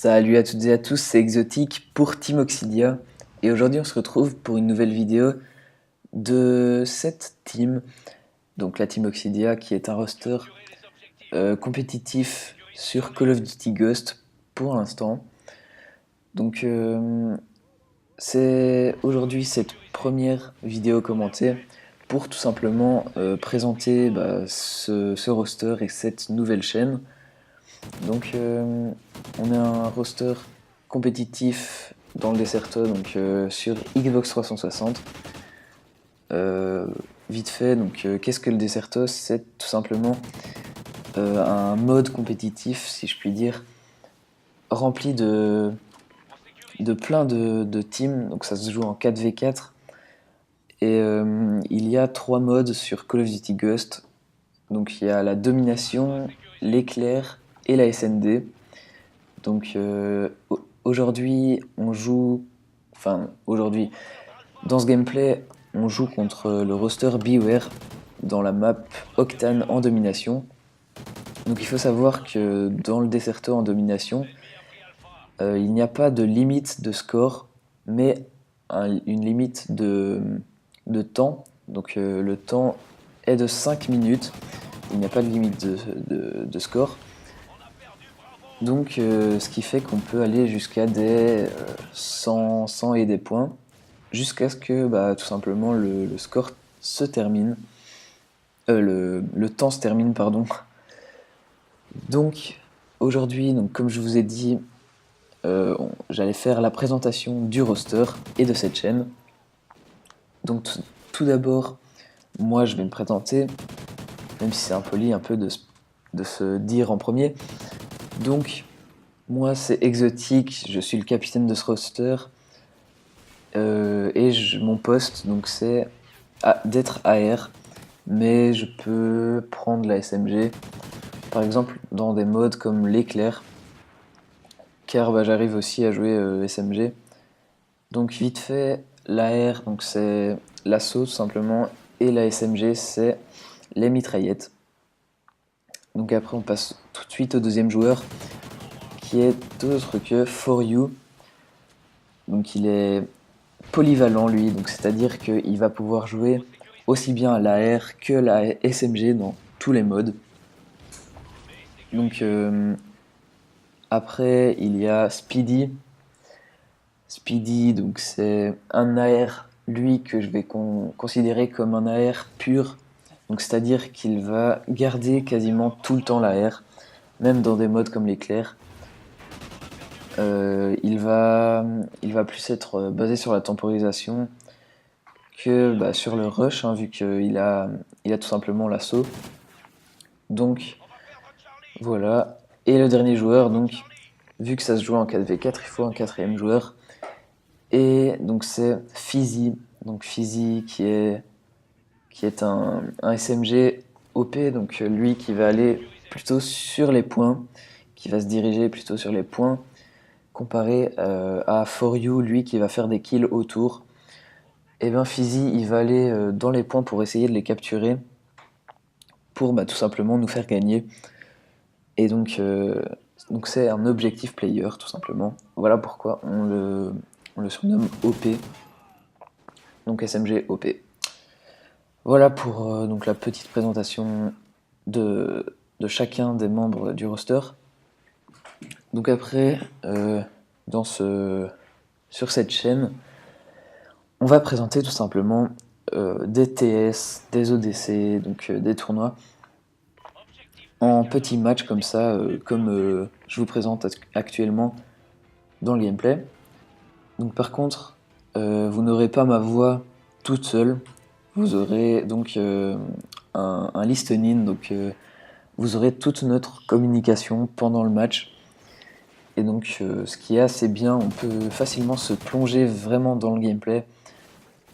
Salut à toutes et à tous, c'est Exotique pour Team Oxidia et aujourd'hui on se retrouve pour une nouvelle vidéo de cette team, donc la Team Oxidia qui est un roster compétitif sur Call of Duty Ghost pour l'instant. Donc c'est aujourd'hui cette première vidéo commentée pour tout simplement présenter ce roster et cette nouvelle chaîne. Donc on a un roster compétitif dans le Desserto, donc sur Xbox 360. Vite fait, donc qu'est-ce que le Desserto? C'est tout simplement un mode compétitif, si je puis dire, rempli de plein de teams, donc ça se joue en 4v4. Et il y a 3 modes sur Call of Duty Ghost. Donc il y a la domination, l'éclair et la SND. Donc aujourd'hui, dans ce gameplay, on joue contre le roster Beware dans la map Octane en domination. Donc il faut savoir que dans le Desserto en domination, il n'y a pas de limite de score, mais une limite de temps. Donc le temps est de 5 minutes, il n'y a pas de limite de score. Donc ce qui fait qu'on peut aller jusqu'à des 100 et des points, jusqu'à ce que tout simplement le score se termine, le temps se termine, pardon. Donc aujourd'hui, donc, comme je vous ai dit, j'allais faire la présentation du roster et de cette chaîne. Donc tout d'abord, moi je vais me présenter, même si c'est impoli un peu de se dire en premier. Donc moi c'est Exotique, je suis le capitaine de ce roster. Mon poste donc c'est d'être AR, mais je peux prendre la SMG, par exemple dans des modes comme l'éclair, car j'arrive aussi à jouer SMG. Donc vite fait, l'AR donc c'est l'assaut tout simplement, et la SMG c'est les mitraillettes. Donc après on passe tout de suite au deuxième joueur, qui est autre que For You. Donc il est polyvalent lui, donc c'est-à-dire qu'il va pouvoir jouer aussi bien à l'AR que la SMG dans tous les modes. Donc après il y a Speedy. Speedy, donc c'est un AR, lui, que je vais considérer comme un AR pur. Donc c'est-à-dire qu'il va garder quasiment tout le temps l'AR, même dans des modes comme l'éclair. Il va plus être basé sur la temporisation que sur le rush, hein, vu il a tout simplement l'assaut. Donc voilà. Et le dernier joueur, donc vu que ça se joue en 4v4, il faut un quatrième joueur. Et donc c'est Fizzy. Donc Fizzy qui est un SMG OP, donc lui qui va aller plutôt sur les points, qui va se diriger plutôt sur les points, comparé à For You, lui qui va faire des kills autour. Et bien Fizzy, il va aller dans les points pour essayer de les capturer, pour tout simplement nous faire gagner. Et donc c'est un objectif player, tout simplement. Voilà pourquoi on le surnomme OP, donc SMG OP. Voilà pour donc la petite présentation de chacun des membres du roster. Donc après, sur cette chaîne, on va présenter tout simplement des TS, des ODC, donc des tournois en petits matchs comme ça, comme je vous présente actuellement dans le gameplay. Donc par contre, vous n'aurez pas ma voix toute seule, vous aurez donc un listening, donc vous aurez toute notre communication pendant le match. Et donc ce qui est assez bien, on peut facilement se plonger vraiment dans le gameplay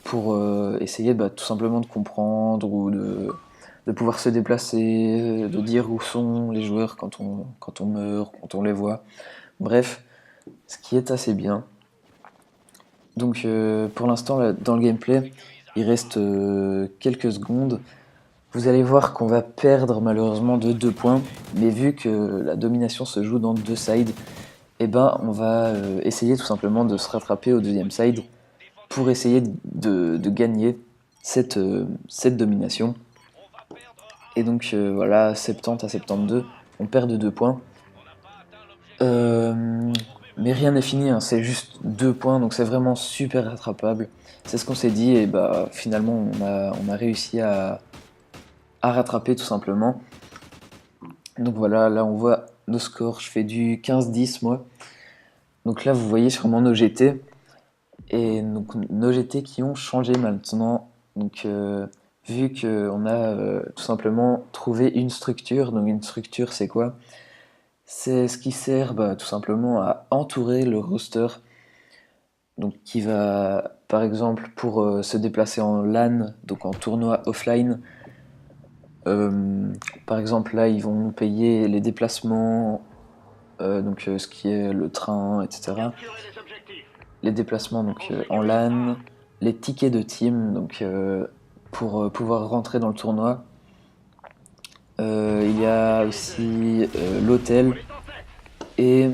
pour essayer tout simplement de comprendre ou de pouvoir se déplacer, de dire où sont les joueurs quand on meurt, quand on les voit. Bref, ce qui est assez bien. Donc pour l'instant, dans le gameplay, il reste quelques secondes. Vous allez voir qu'on va perdre malheureusement de 2 points, mais vu que la domination se joue dans 2 sides, et ben on va essayer tout simplement de se rattraper au deuxième side pour essayer de gagner cette domination. Et donc voilà, 70 à 72, on perd de 2 points. Mais rien n'est fini, hein, c'est juste 2 points, donc c'est vraiment super rattrapable. C'est ce qu'on s'est dit, et bah finalement on a réussi à rattraper tout simplement. Donc voilà, là on voit nos scores, je fais du 15-10 moi. Donc là vous voyez sûrement nos GT, et donc nos GT qui ont changé maintenant. Donc vu qu'on a tout simplement trouvé une structure, donc une structure c'est quoi? C'est ce qui sert tout simplement à entourer le roster. Donc qui va, par exemple, pour se déplacer en LAN, donc en tournoi offline, par exemple là ils vont nous payer les déplacements, donc ce qui est le train, etc. Les déplacements donc en LAN, les tickets de team, donc pour pouvoir rentrer dans le tournoi. Il y a aussi l'hôtel et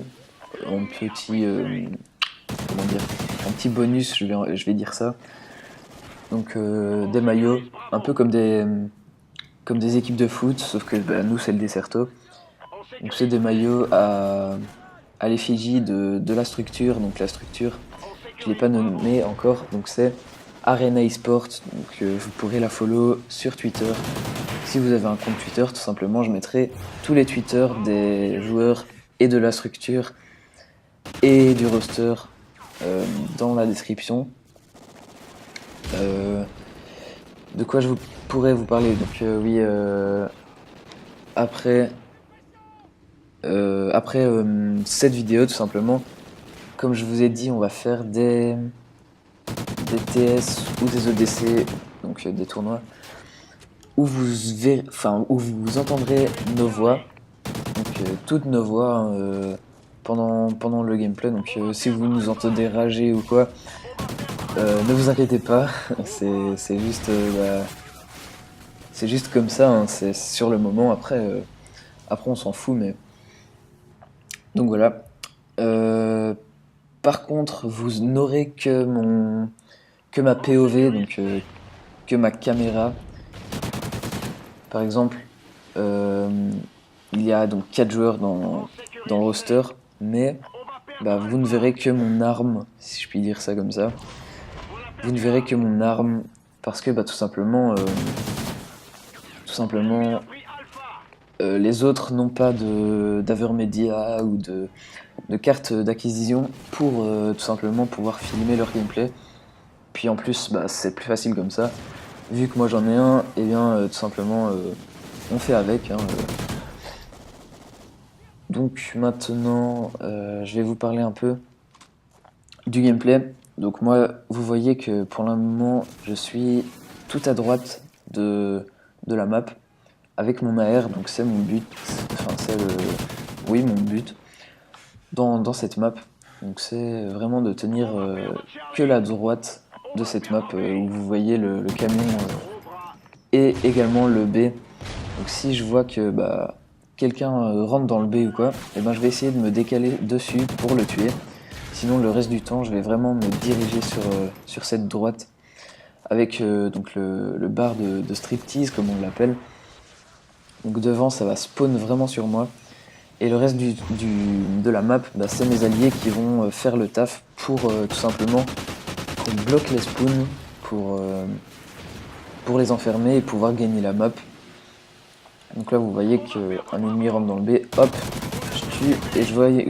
un petit, comment dire, un petit bonus, je vais dire ça. Donc des maillots, un peu comme des équipes de foot, sauf que nous c'est le Desserto. Donc c'est des maillots à l'effigie de la structure. Donc la structure, je ne l'ai pas nommée encore, donc c'est Arena eSport. Donc vous pourrez la follow sur Twitter. Si vous avez un compte Twitter, tout simplement, je mettrai tous les Twitter des joueurs et de la structure et du roster dans la description. De quoi je pourrais vous parler? Donc oui, après cette vidéo, tout simplement, comme je vous ai dit, on va faire des TS ou des EDC, donc des tournois, où où vous entendrez nos voix, donc toutes nos voix hein, pendant le gameplay. Donc si vous nous entendez rager ou quoi, ne vous inquiétez pas, c'est juste c'est juste comme ça, hein, c'est sur le moment. Après on s'en fout, mais donc voilà. Par contre, vous n'aurez que ma POV, donc que ma caméra. Par exemple, il y a donc 4 joueurs dans le roster, mais vous ne verrez que mon arme, si je puis dire ça comme ça. Vous ne verrez que mon arme parce que tout simplement, les autres n'ont pas d'Avermedia ou de carte d'acquisition pour tout simplement pouvoir filmer leur gameplay. Puis en plus, c'est plus facile comme ça. Vu que moi j'en ai un, et bien tout simplement on fait avec. Hein. Donc maintenant, je vais vous parler un peu du gameplay. Donc moi, vous voyez que pour le moment, je suis tout à droite de la map avec mon AR, donc c'est mon but. Enfin, oui, mon but dans cette map. Donc c'est vraiment de tenir que la droite de cette map où vous voyez le camion et également le B. Donc si je vois que quelqu'un rentre dans le B ou quoi, et je vais essayer de me décaler dessus pour le tuer. Sinon le reste du temps je vais vraiment me diriger sur cette droite avec donc le bar de striptease comme on l'appelle. Donc devant ça va spawn vraiment sur moi. Et le reste de la map, c'est mes alliés qui vont faire le taf pour tout simplement qu'on bloque les spawns pour les enfermer et pouvoir gagner la map. Donc là vous voyez qu'un ennemi rentre dans le B, hop, je tue et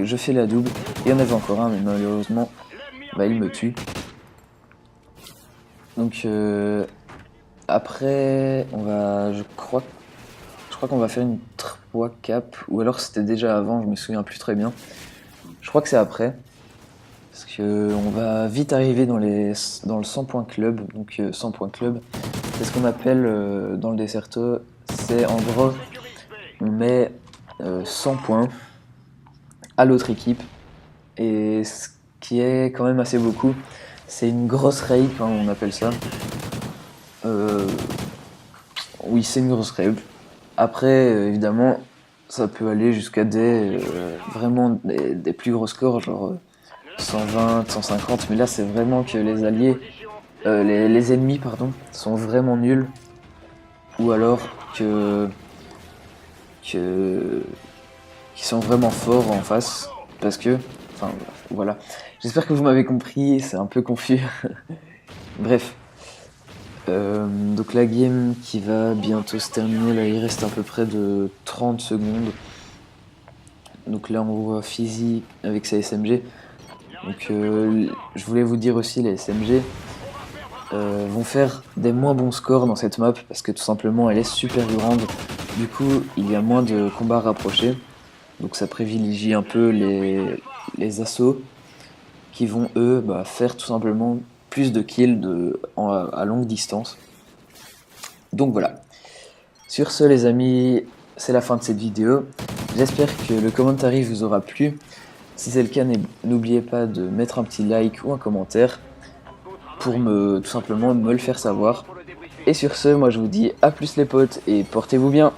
je fais la double. Et il y en avait encore un mais malheureusement il me tue. Donc après je crois qu'on va faire une 3 cap, ou alors c'était déjà avant, je me souviens plus très bien. Je crois que c'est après. Parce qu'on va vite arriver dans le 100 points club. Donc 100 points club, c'est ce qu'on appelle dans le Desserto. C'est en gros, on met 100 points à l'autre équipe. Et ce qui est quand même assez beaucoup. C'est une grosse raid, hein, on appelle ça. Oui, c'est une grosse raid. Après, évidemment, ça peut aller jusqu'à vraiment des plus gros scores, genre 120, 150, mais là c'est vraiment que les alliés, les ennemis pardon, sont vraiment nuls, ou alors que qui sont vraiment forts en face, parce que, enfin voilà. J'espère que vous m'avez compris, c'est un peu confus. Bref. Donc la game qui va bientôt se terminer, là il reste à peu près de 30 secondes. Donc là on voit Fizzy avec sa SMG. Donc je voulais vous dire aussi, les SMG vont faire des moins bons scores dans cette map parce que tout simplement elle est super grande. Du coup il y a moins de combats rapprochés. Donc ça privilégie un peu les assauts qui vont eux faire tout simplement plus de kills à longue distance. Donc voilà. Sur ce les amis, c'est la fin de cette vidéo. J'espère que le commentary vous aura plu. Si c'est le cas, n'oubliez pas de mettre un petit like ou un commentaire pour tout simplement me le faire savoir. Et sur ce, moi je vous dis à plus les potes et portez-vous bien.